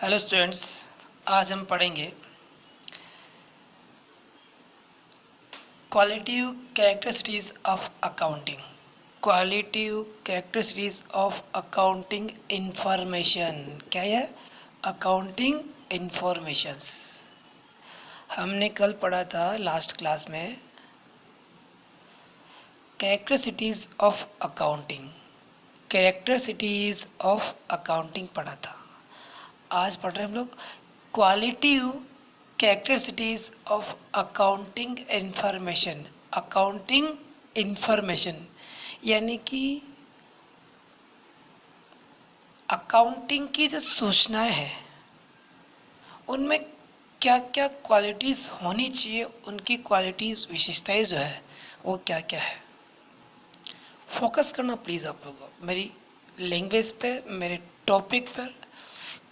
Hello students, आज हम पढ़ेंगे qualitative characteristics of accounting. Qualitative characteristics of accounting information. क्या है? Accounting informations. हमने कल पढ़ा था लास्ट क्लास में characteristics of accounting. Characteristics of accounting पढ़ा था। आज पढ़ रहे हैं हम लोग qualitative characteristics of accounting information. Accounting information यानी कि अकाउंटिंग की जो सूचनाएं हैं उनमें क्या क्या क्वालिटीज़ होनी चाहिए, उनकी क्वालिटीज़ विशेषताएं जो है वो क्या क्या है। फोकस करना प्लीज़ आप लोगों को मेरी लैंग्वेज पे, मेरे टॉपिक पर।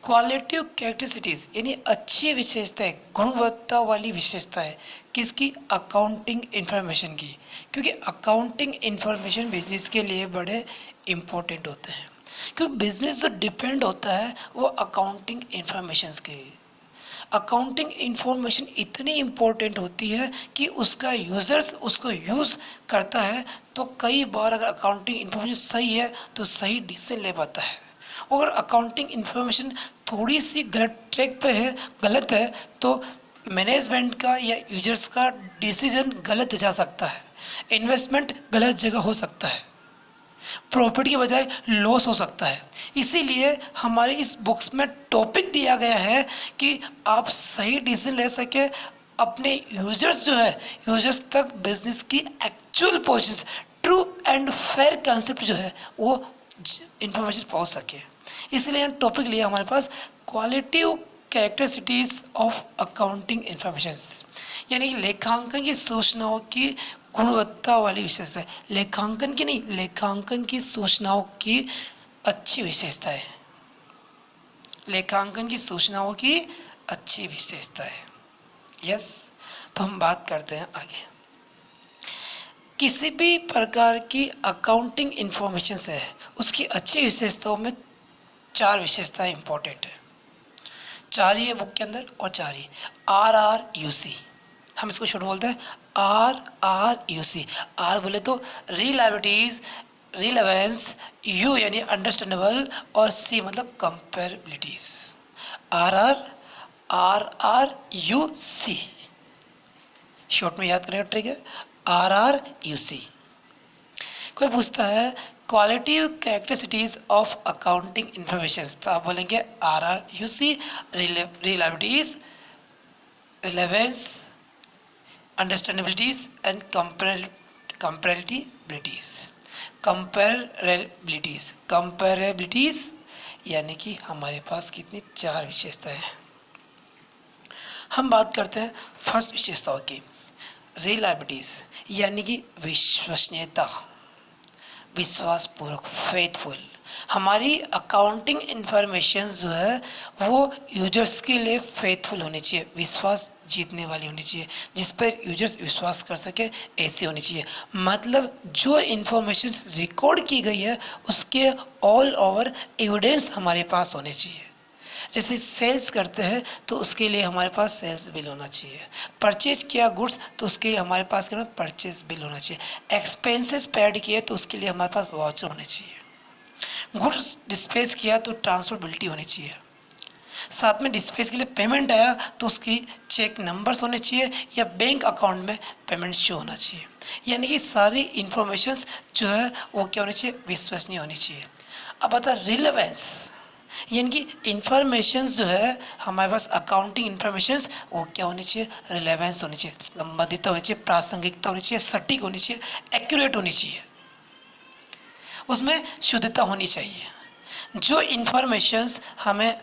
क्वालिटिव कैरेक्टरिस्टिक्स यानी अच्छी विशेषताएं, गुणवत्ता वाली विशेषताएं किसकी? अकाउंटिंग इंफॉर्मेशन की। क्योंकि अकाउंटिंग इंफॉर्मेशन बिजनेस के लिए बड़े इम्पोर्टेंट होते हैं, क्योंकि बिजनेस जो डिपेंड होता है वो अकाउंटिंग इंफॉर्मेशन के। अकाउंटिंग इंफॉर्मेशन इतनी इम्पोर्टेंट होती है कि उसका यूज़र्स उसको यूज़ करता है तो कई बार अगर अकाउंटिंग इंफॉर्मेशन सही है तो सही डिसीजन ले पाता है। अगर अकाउंटिंग इंफॉर्मेशन थोड़ी सी गलत ट्रैक पे है, गलत है, तो मैनेजमेंट का या यूजर्स का डिसीजन गलत जा सकता है, इन्वेस्टमेंट गलत जगह हो सकता है, प्रॉफिट की बजाय लॉस हो सकता है। इसीलिए हमारे इस बुक्स में टॉपिक दिया गया है कि आप सही डिसीजन ले सके, अपने यूजर्स जो है यूजर्स तक बिजनेस की actual position, true and fair concept जो है वो इंफॉर्मेशन पहुंच सके। इसलिए हम टॉपिक लिया हमारे पास qualitative characteristics of accounting information, यानी कि लेखांकन की सूचनाओं की गुणवत्ता वाली विशेषता है। लेखांकन की नहीं, लेखांकन की सूचनाओं की अच्छी विशेषता है। लेखांकन की सूचनाओं की अच्छी विशेषता है। यस, तो हम बात करते हैं आगे। किसी भी प्रकार की अकाउंटिंग इंफॉर्मेशन है उसकी अच्छी विशेषताओं में चार विशेषताएं इंपॉर्टेंट है। चार ही है बुक के अंदर और चार ही RRUC, हम इसको शॉर्ट बोलते हैं RRUC। आर बोले तो रिलायबिलिटीज, रिलेवेंस, यू यानी अंडरस्टैंडेबल और सी मतलब कंपेरेबिलिटीज। RRUC शॉर्ट में याद करने का ट्रिक है RRUC। कोई पूछता है qualitative characteristics of accounting information, तो आप बोलेंगे RRUC, रिलायबिलिटीज, रिलेवेंस, अंडरस्टैंडेबिलिटीज एंड कंपेरेबिलिटीज। कंपेरेबिलिटीज यानी कि हमारे पास कितनी चार विशेषताएं हैं। हम बात करते हैं फर्स्ट विशेषताओं की, रिलायबिलिटीज यानी कि विश्वसनीयता, विश्वासपूर्वक, फेथफुल। हमारी अकाउंटिंग इंफॉर्मेशन जो है वो यूजर्स के लिए फेथफुल होनी चाहिए, विश्वास जीतने वाली होनी चाहिए, जिस पर यूजर्स विश्वास कर सके ऐसी होनी चाहिए। मतलब जो इंफॉर्मेशन रिकॉर्ड की गई है उसके ऑल ओवर एविडेंस हमारे पास होने चाहिए। जैसे सेल्स करते हैं तो उसके लिए हमारे पास सेल्स बिल होना चाहिए, परचेज किया गुड्स तो उसके लिए हमारे पास क्या, परचेज बिल होना चाहिए, एक्सपेंसेस पेड किए तो उसके लिए हमारे पास वाउचर होने चाहिए, गुड्स डिस्पैच किया तो ट्रांसफरबिलिटी होनी चाहिए, साथ में डिस्पैच के लिए पेमेंट आया तो उसकी चेक नंबर्स होने चाहिए या बैंक अकाउंट में पेमेंट शो होना चाहिए। यानी कि सारी इंफॉर्मेशंस जो है वो क्या होनी चाहिए, विश्वसनीय होनी चाहिए। अब आता है रिलेवेंस, यानी कि इंफॉर्मेशंस जो है हमारे पास अकाउंटिंग इंफॉर्मेशंस वो क्या होनी चाहिए, रिलेवेंस होनी चाहिए, संबंधितता होनी चाहिए, प्रासंगिकता होनी चाहिए, सटीक होनी चाहिए, एक्यूरेट होनी चाहिए, उसमें शुद्धता होनी चाहिए। जो इंफॉर्मेशंस हमें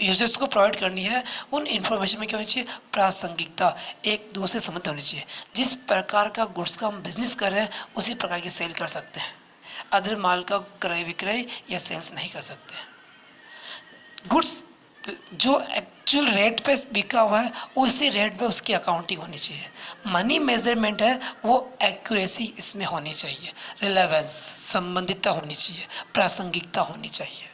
यूजर्स को प्रोवाइड करनी है उन इंफॉर्मेशन में क्या होनी चाहिए, प्रासंगिकता, एक दूसरे से संबंध होनी चाहिए। जिस प्रकार का गुड्स का हम बिजनेस कर रहे हैं उसी प्रकार की सेल कर सकते हैं, अदर माल का क्रय विक्रय या सेल्स नहीं कर सकते। गुड्स जो एक्चुअल रेट पे बिका हुआ है उसी रेट पे उसकी अकाउंटिंग होनी चाहिए। मनी मेजरमेंट है वो एक्यूरेसी इसमें होनी चाहिए, रिलेवेंस, संबंधितता होनी चाहिए, प्रासंगिकता होनी चाहिए।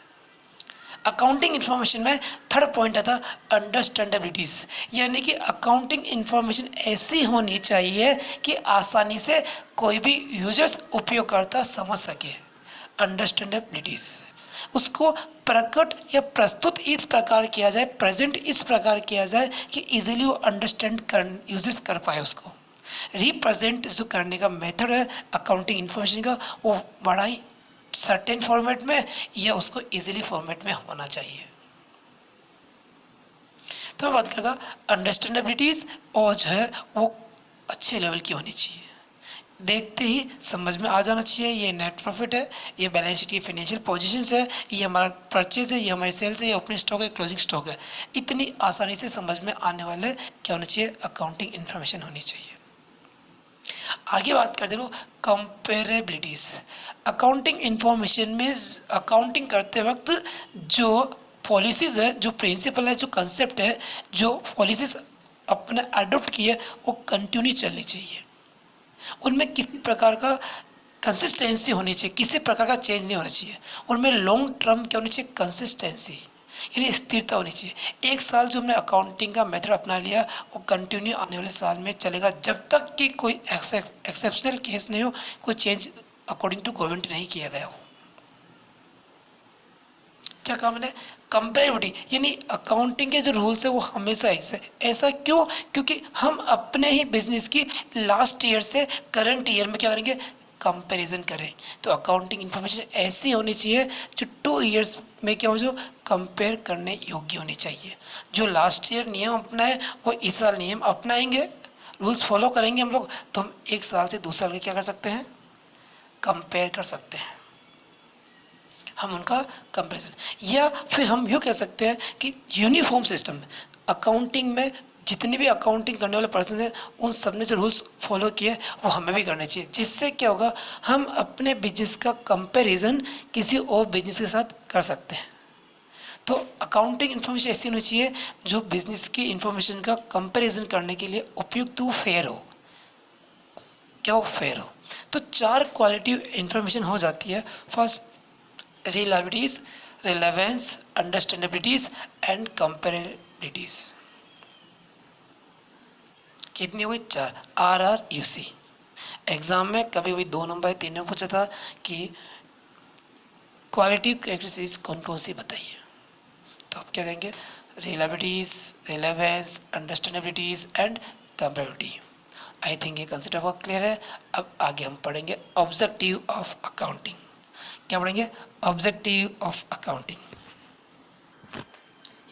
अकाउंटिंग इंफॉर्मेशन में थर्ड पॉइंट आता अंडरस्टैंडेबिलिटीज, यानी कि अकाउंटिंग इंफॉर्मेशन ऐसी होनी चाहिए कि आसानी से कोई भी यूजर्स उपयोगकर्ता समझ सके। अंडरस्टैंडेबिलिटीज, उसको प्रकट या प्रस्तुत इस प्रकार किया जाए, प्रेजेंट इस प्रकार किया जाए कि इजीली वो अंडरस्टैंड कर यूजर्स कर पाए उसको। रिप्रेजेंट जो करने का मेथड है अकाउंटिंग इंफॉर्मेशन का, वो बड़ा ही सर्टेन फॉर्मेट में या उसको इजीली फॉर्मेट में होना चाहिए। तो मैं बात करूँगा अंडरस्टैंडेबिलिटीज, और जो है वो अच्छे लेवल की होनी चाहिए, देखते ही समझ में आ जाना चाहिए ये नेट प्रॉफिट है, ये बैलेंस शीट की फाइनेंशियल पोजीशंस है, ये हमारा परचेज है, ये हमारी सेल्स है, ये ओपनिंग स्टॉक है, क्लोजिंग स्टॉक है। इतनी आसानी से समझ में आने वाले क्या होना चाहिए, अकाउंटिंग इन्फॉर्मेशन होनी चाहिए। आगे बात करते हैं कंपेरेबिलिटीज। अकाउंटिंग इंफॉर्मेशन में अकाउंटिंग करते वक्त जो पॉलिसीज है, जो प्रिंसिपल है, जो कंसेप्ट है, जो पॉलिसीज अपने अडोप्ट की है, वो कंटिन्यू चलनी चाहिए। उनमें किसी प्रकार का कंसिस्टेंसी होनी चाहिए, किसी प्रकार का चेंज नहीं होना चाहिए। उनमें लॉन्ग टर्म क्या होनी चाहिए, कंसिस्टेंसी, यानी स्थिरता होनी चाहिए। एक साल जो हमने अकाउंटिंग का मेथड अपना लिया वो कंटिन्यू आने वाले साल में चलेगा, जब तक कि कोई एक्सेप्शनल केस नहीं हो, कोई चेंज अकॉर्डिंग टू गवर्नमेंट नहीं किया गया हो। क्या कहा मैंने, कंपेरेबिलिटी, यानी अकाउंटिंग के जो रूल्स है वो हमेशा एक से। ऐसा क्यों, क्योंकि हम अपने ही बिजनेस की लास्ट ईयर से करंट ईयर में क्या करेंगे, कंपैरिजन करें। तो अकाउंटिंग इंफॉर्मेशन ऐसी होनी चाहिए जो 2 इयर्स में क्या हो, जो कंपेयर करने योग्य होनी चाहिए। जो लास्ट ईयर नियम अपनाए वो इस साल नियम अपनाएंगे, रूल्स फॉलो करेंगे हम लोग, तो हम एक साल से 2 साल के क्या कर सकते हैं, कंपेयर कर सकते हैं, हम उनका कंपैरिजन। या फिर हम यूँ कह सकते हैं कि यूनिफॉर्म सिस्टम अकाउंटिंग में, जितने भी अकाउंटिंग करने वाले पर्सन हैं उन सब ने जो रूल्स फॉलो किए वो हमें भी करने चाहिए। जिससे क्या होगा, हम अपने बिजनेस का कंपैरिजन किसी और बिजनेस के साथ कर सकते हैं। तो अकाउंटिंग इन्फॉर्मेशन ऐसी होनी चाहिए जो बिजनेस की इन्फॉर्मेशन का कंपैरिजन करने के लिए उपयुक्त हो, फेयर हो। क्या हो, फेयर हो। तो 4 क्वालिटी इन्फॉर्मेशन हो जाती है। First, reliabilities, relevance, understandabilities and comparabilities। कितनी हुई, 4। RRUC एग्जाम में कभी भी 2 नंबर 3 नंबर पूछा था कि क्वालिटी कैरेक्टरिस्टिक्स कौन कौन सी बताइए, तो आप क्या कहेंगे, reliabilities, relevance, understandabilities and comparability. I think ये कंसेप्ट बहुत क्लियर है। अब आगे हम पढ़ेंगे ऑब्जेक्टिव ऑफ अकाउंटिंग। क्या पढ़ेंगे, objective of accounting.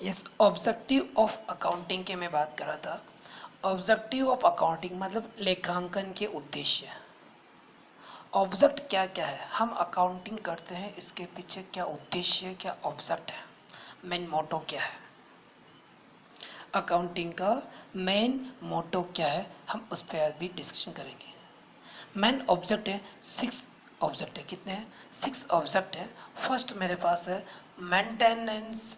Yes, objective of accounting के मैं बात कर रहा था। ऑब्जेक्टिव ऑफ अकाउंटिंग मतलब लेखांकन के उद्देश्य। ऑब्जेक्ट क्या क्या है, हम अकाउंटिंग करते हैं इसके पीछे क्या उद्देश्य है, क्या ऑब्जेक्ट है, मेन मोटो क्या है, अकाउंटिंग का मेन मोटो क्या है, हम उस पर भी डिस्कशन करेंगे। मेन ऑब्जेक्ट है 6 ऑब्जेक्ट है, कितने हैं, 6 ऑब्जेक्ट है। फर्स्ट मेरे पास है maintenance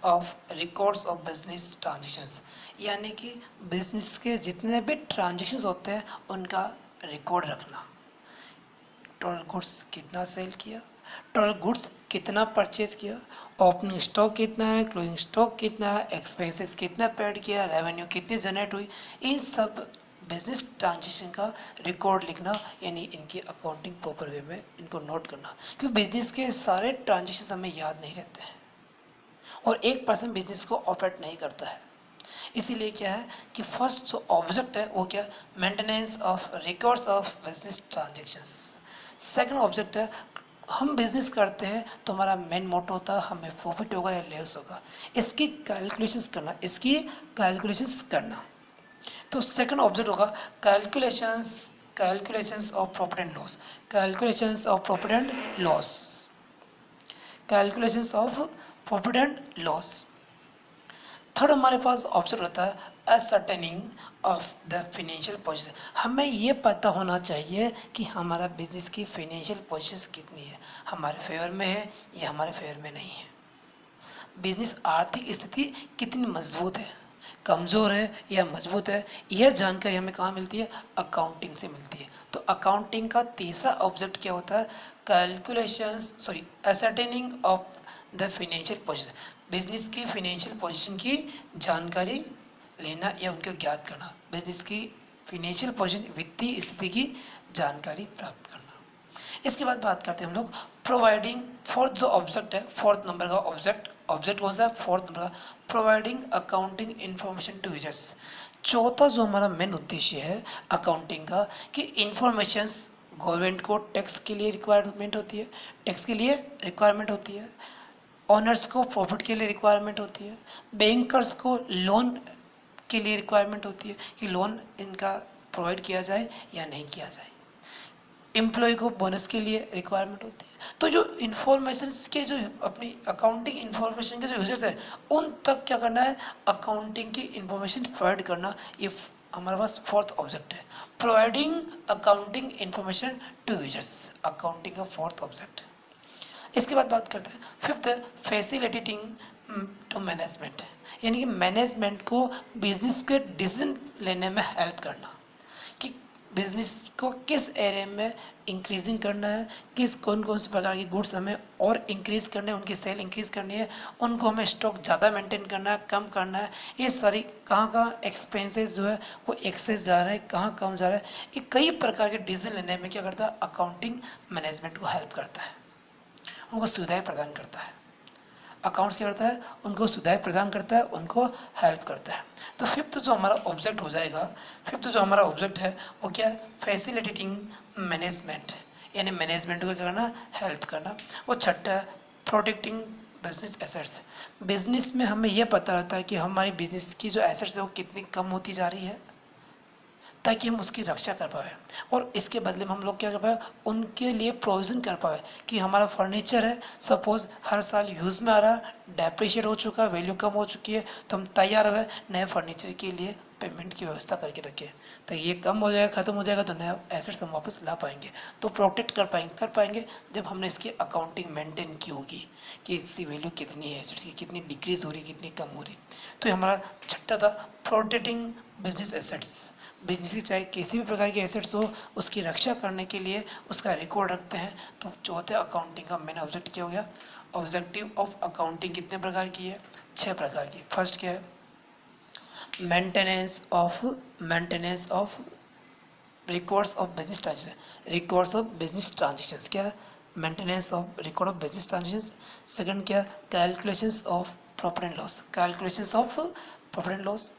of records of business transactions, यानी कि बिजनेस के जितने भी ट्रांजेक्शंस होते हैं उनका रिकॉर्ड रखना। टोटल गुड्स कितना सेल किया, टोटल गुड्स कितना परचेज किया, ओपनिंग स्टॉक कितना है, क्लोजिंग स्टॉक कितना है, एक्सपेंसेस कितना पेड किया, रेवेन्यू कितनी जनरेट हुई, इन सब बिजनेस ट्रांजेक्शन का रिकॉर्ड लिखना, यानी इनकी अकाउंटिंग प्रॉपर वे में इनको नोट करना। क्योंकि बिजनेस के सारे ट्रांजेक्शन हमें याद नहीं रहते हैं और एक पर्सन बिजनेस को ऑपरेट नहीं करता है। इसीलिए क्या है कि फर्स्ट जो ऑब्जेक्ट है वो क्या, maintenance of records of business transactions. Second object है, हम बिजनेस करते हैं तो हमारा मेन मोटो होता है हमें प्रॉफिट होगा या लॉस होगा, इसकी कैलकुलेशंस करना, इसकी कैलकुलेशंस करना। तो सेकंड ऑब्जेक्ट होगा calculations of profit and loss, calculations of profit and loss, calculations of profit and loss. Third हमारे पास ऑब्जेक्ट होता है ascertaining of the financial position, हमें ये पता होना चाहिए कि हमारा बिजनेस की फाइनेंशियल पोजीशन कितनी है, हमारे फेवर में है या हमारे फेवर में नहीं है, बिजनेस आर्थिक स्थिति कितनी मजबूत है, कमज़ोर है या मजबूत है। यह जानकारी हमें कहाँ मिलती है, अकाउंटिंग से मिलती है। तो अकाउंटिंग का तीसरा ऑब्जेक्ट क्या होता है, ascertaining of the financial position, business की फाइनेंशियल पोजीशन की जानकारी लेना या उनको ज्ञात करना, बिजनेस की फाइनेंशियल पोजीशन वित्तीय स्थिति की जानकारी प्राप्त करना। इसके बाद बात करते हैं हम लोग प्रोवाइडिंग, फोर्थ जो ऑब्जेक्ट है, फोर्थ नंबर का ऑब्जेक्ट, ऑब्जेक्ट कौन सा है, फोर्थ नंबर का, providing accounting information to users. चौथा जो हमारा मेन उद्देश्य है अकाउंटिंग का, कि इंफॉर्मेशंस गवर्नमेंट को टैक्स के लिए रिक्वायरमेंट होती है, टैक्स के लिए रिक्वायरमेंट होती है, ऑनर्स को प्रॉफिट के लिए रिक्वायरमेंट होती है, बैंकर्स को लोन के लिए रिक्वायरमेंट होती है कि लोन इनका प्रोवाइड किया जाए या नहीं किया जाए, एम्प्लॉय को बोनस के लिए रिक्वायरमेंट होती है। तो जो इंफॉर्मेशन के जो अपनी अकाउंटिंग इंफॉर्मेशन के जो यूजर्स है उन तक क्या करना है, अकाउंटिंग की इंफॉर्मेशन प्रोवाइड करना, ये हमारे पास फोर्थ ऑब्जेक्ट है, providing accounting information to users, accounting का फोर्थ ऑब्जेक्ट। इसके बाद बात करते हैं फिफ्थ, फैसिलिटेटिंग टू मैनेजमेंट, यानी कि मैनेजमेंट को बिजनेस के डिसीजन लेने में हेल्प करना, कि बिजनेस को किस एरिया में इंक्रीजिंग करना है, किस कौन कौन से प्रकार के गुड्स हमें और इंक्रीज करने हैं, उनकी सेल इंक्रीज करनी है, उनको हमें स्टॉक ज़्यादा मेंटेन करना है, कम करना है, ये सारी कहाँ कहाँ एक्सपेंसेस जो है वो एक्सेस जा रहा है, कहाँ कम जा रहा है, ये कई प्रकार के डिसीजन लेने में क्या करता है, अकाउंटिंग मैनेजमेंट को हेल्प करता है, उनको सुविधाएं प्रदान करता है। अकाउंट्स क्या करता है, उनको सुविधाएं प्रदान करता है, उनको हेल्प करता है। तो फिफ्थ जो हमारा ऑब्जेक्ट हो जाएगा, फिफ्थ जो हमारा ऑब्जेक्ट है वो क्या है, फैसिलिटेटिंग मैनेजमेंट, यानी मैनेजमेंट को क्या करना, हेल्प करना। वो छठा है प्रोटेक्टिंग बिजनेस एसेट्स, बिजनेस में हमें यह पता रहता है कि हमारी बिजनेस की जो एसेट्स है वो कितनी कम होती जा रही है, ताकि हम उसकी रक्षा कर पाए और इसके बदले में हम लोग क्या कर पाए, उनके लिए प्रोविज़न कर पाए, कि हमारा फर्नीचर है सपोज़ हर साल यूज़ में आ रहा है, डेप्रिशिएट हो चुका है, वैल्यू कम हो चुकी है, तो हम तैयार हुए नए फर्नीचर के लिए पेमेंट की व्यवस्था करके रखें, तो ये कम हो जाएगा, ख़त्म हो जाएगा, तो नया एसेट्स हम वापस ला पाएंगे, तो प्रोटेक्ट कर पाएंगे जब हमने इसकी अकाउंटिंग मेंटेन की होगी कि इसकी वैल्यू कितनी है, एसेट्स की कितनी डिक्रीज हो रही, कितनी कम हो रही। तो ये हमारा छठा था प्रोटेक्टिंग बिजनेस एसेट्स, बिजनेस की चाहे किसी भी प्रकार की एसेट्स हो उसकी रक्षा करने के लिए उसका रिकॉर्ड रखते हैं। तो चौथे अकाउंटिंग का मेन ऑब्जेक्ट क्या हो गया, ऑब्जेक्टिव ऑफ अकाउंटिंग कितने प्रकार की है, 6 प्रकार की। फर्स्ट क्या है, maintenance of records of business transaction, records of business transactions क्या है, maintenance of record of business transactions. Second क्या, calculations of profit and loss, calculations of profit and loss.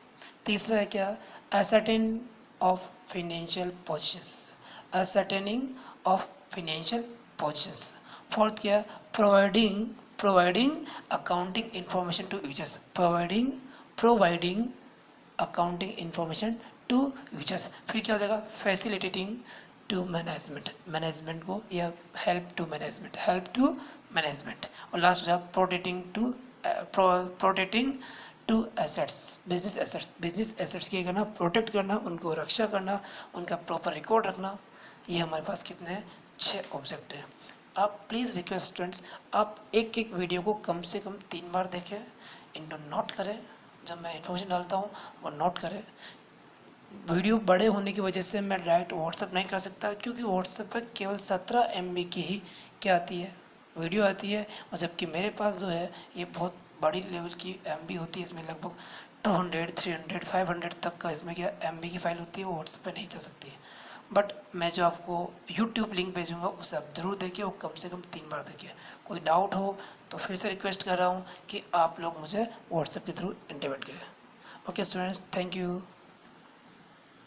तीसरा है क्या, ascertain of financial positions, ascertaining of financial positions। Fourth क्या, providing accounting information to users, providing accounting information to users। फिर क्या हो जाएगा, facilitating to management को या हेल्प टू मैनेजमेंट। और लास्ट हो जाएगा protecting to assets, business assets की करना, प्रोटेक्ट करना, उनको रक्षा करना, उनका प्रॉपर रिकॉर्ड रखना। ये हमारे पास कितने हैं, 6 ऑब्जेक्ट हैं। आप प्लीज़ रिक्वेस्ट स्टूडेंट्स, आप एक एक वीडियो को कम से कम 3 बार देखें, इनको नोट करें, जब मैं इन्फॉर्मेशन डालता हूँ वो नोट करें। वीडियो बड़े होने की वजह से मैं डायरेक्ट व्हाट्सअप नहीं कर सकता, क्योंकि व्हाट्सएप पर केवल 17 MB की ही क्या आती है, वीडियो आती है, और जबकि मेरे पास जो है ये बहुत बड़ी लेवल की MB होती है, इसमें लगभग 200, 300, 500 तक का इसमें क्या MB की फाइल होती है, वो व्हाट्सएप पे नहीं चल सकती है। बट मैं जो आपको यूट्यूब लिंक भेजूँगा उसे आप ज़रूर देखिए, वो कम से कम 3 बार देखिए। कोई डाउट हो तो फिर से रिक्वेस्ट कर रहा हूँ कि आप लोग मुझे व्हाट्सएप के थ्रू इंटीमेट करें। Okay students, thank you.